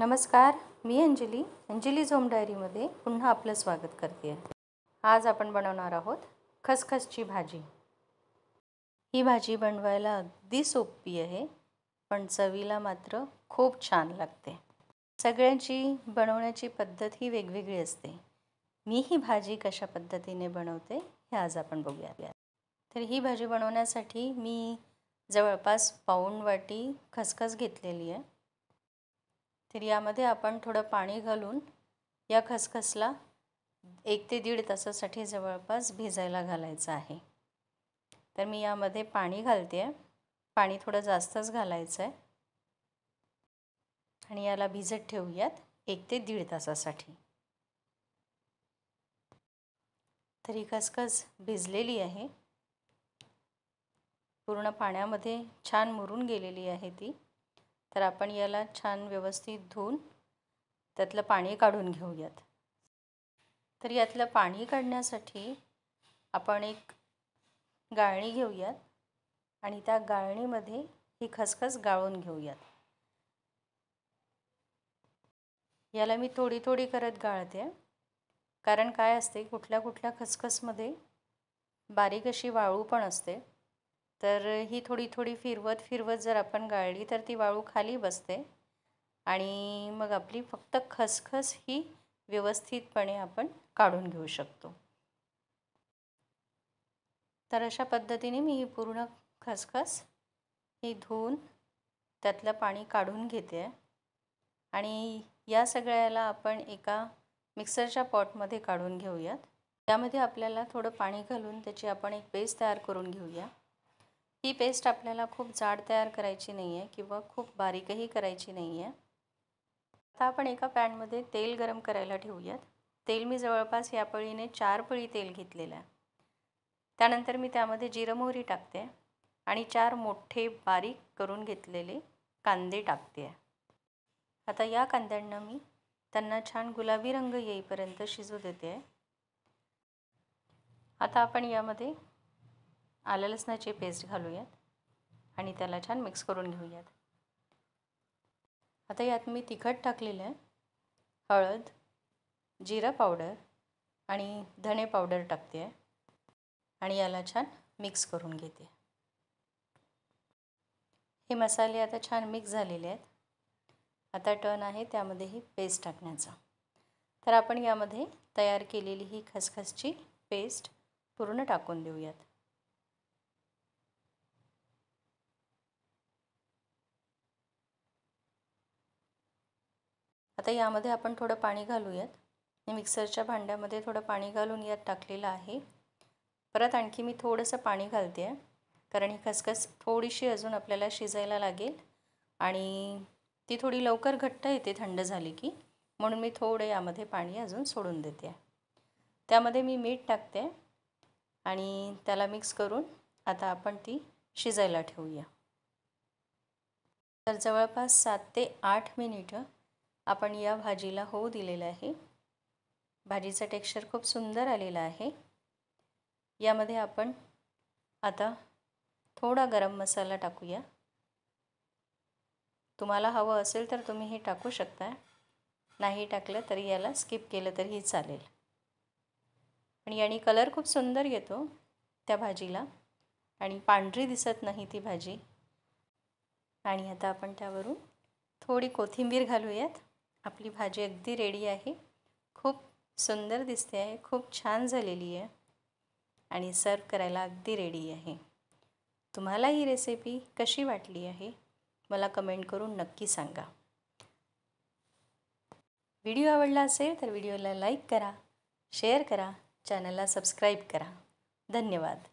नमस्कार, मी अंजलीज होम डायरीमध्ये पुन्हा आपलं स्वागत करते आहे। आज आपण बनवणार आहोत खसखसची भाजी। ही भाजी बनवायला अगदी सोपी आहे, पण चवीला मात्र खूप छान लागते। सगळ्यांची बनवण्याची पद्धत ही वेगवेगळी असते। मी ही भाजी कशा पद्धतीने बनवते हे आज आपण बघूया। तर ही भाजी बनवण्यासाठी मी जवळपास पाऊण वाटी खसखस घेतलेली आहे। तर यामध्ये आपण थोडं पाणी घालून या खसखसला 1 ते 1.5 तासासाठी जवळपास भिजायला घालायचं आहे। तर मी यामध्ये पाणी घालते आहे। पाणी थोडं जास्तच घालायचं आहे आणि याला भिजत ठेवूयात 1 ते 1.5 तासासाठी। तर ही खसखस भिजलेली आहे, पूर्ण पाण्यामध्ये छान मुरून गेलेली आहे ती। तर आपण याला छान व्यवस्थित धुवून त्यातलं पाणी काढून घेऊयात। तर यातलं पाणी काढण्यासाठी आपण एक गाळणी घेऊयात आणि त्या गाळणीमध्ये ही खसखस गाळून घेऊयात। याला मी थोडी थोडी करत गाळते, कारण काय असते कुठल्या खसखसमध्ये बारीक अशी वाळू पण असते। तर ही थोडी थोडी फिरवत जर आपण गाळली तर ती वाळू खाली बसते आणि मग आपली फक्त खसखस ही व्यवस्थितपणे आपण काढून घेऊ शकतो। तर अशा पद्धतीने मी ही पूर्ण खसखस ही धुवून त्यातलं पाणी काढून घेते आणि या सगळ्याला आपण एका मिक्सरच्या पॉटमध्ये काढून घेऊयात। त्यामध्ये आपल्याला थोडं पाणी घालून त्याची आपण एक पेस्ट तयार करून घेऊया। ही पेस्ट आपल्याला खूप जाड तयार करायची नाही आहे किंवा खूप बारीकही करायची नाही आहे। आता आपण एका पॅनमध्ये तेल गरम करायला ठेवूयात। तेल मी जवळपास या पळीने 4 पळी तेल घेतलेलं आहे। त्यानंतर मी त्यामध्ये जिरं मोहरी टाकते आणि 4 मोठे बारीक करून घेतलेले कांदे टाकते। आता या कांद्यांना मी त्यांना छान गुलाबी रंग येईपर्यंत शिजू देते। आता आपण यामध्ये आलं लसणाची पेस्ट घालूयात आणि त्याला छान मिक्स करून घेऊयात। आता यात मी तिखट टाकलेलं आहे, हळद, जिरा पावडर आणि धणे पावडर टाकते आणि याला छान मिक्स करून घेते। हे मसाले आता छान मिक्स झालेले आहेत। आता टर्न आहे त्यामध्ये ही पेस्ट टाकण्याचा। तर आपण यामध्ये तयार केलेली ही खसखसची पेस्ट पूर्ण टाकून देऊयात। आता यामध्ये आपण थोडं पाणी घालूयात। मी मिक्सरच्या भांड्यामध्ये थोडं पाणी घालून यात टाकलेलं आहे। परत आणखी मी थोडंसं पाणी घालते आहे, कारण ही खसखस थोडीशी अजून आपल्याला शिजायला लागेल आणि ती थोडी लवकर घट्ट येते थंड झाली की, म्हणून मी थोडं यामध्ये पाणी अजून सोडून देते आहे। त्यामध्ये मी मीठ टाकते आणि त्याला मिक्स करून आता आपण ती शिजायला ठेवूया। तर जवळपास 7 ते 8 मिनिटं आपण या भाजीला होऊ दिलेलं आहे। भाजीचं टेक्स्चर खूप सुंदर आलेलं आहे। यामध्ये आपण आता थोडा गरम मसाला टाकूया। तुम्हाला हवं असेल तर तुम्ही हे टाकू शकता, नाही टाकलं तरी याला स्किप केलं तरीही चालेल। आणि याने कलर खूप सुंदर येतो त्या भाजीला आणि पांढरी दिसत नाही ती भाजी। आणि आता आपण त्यावरून थोडी कोथिंबीर घालूयात। आपली भाजी अगदी रेडी आहे, खूप सुंदर दिसते आहे, खूप छान झालेली आहे आणि सर्व करायला अगदी रेडी आहे। तुम्हाला ही रेसिपी कशी वाटली आहे मला कमेंट करून नक्की सांगा। व्हिडिओ आवडला असेल तर व्हिडिओला लाईक करा, शेअर करा, चॅनलला सबस्क्राईब करा। धन्यवाद।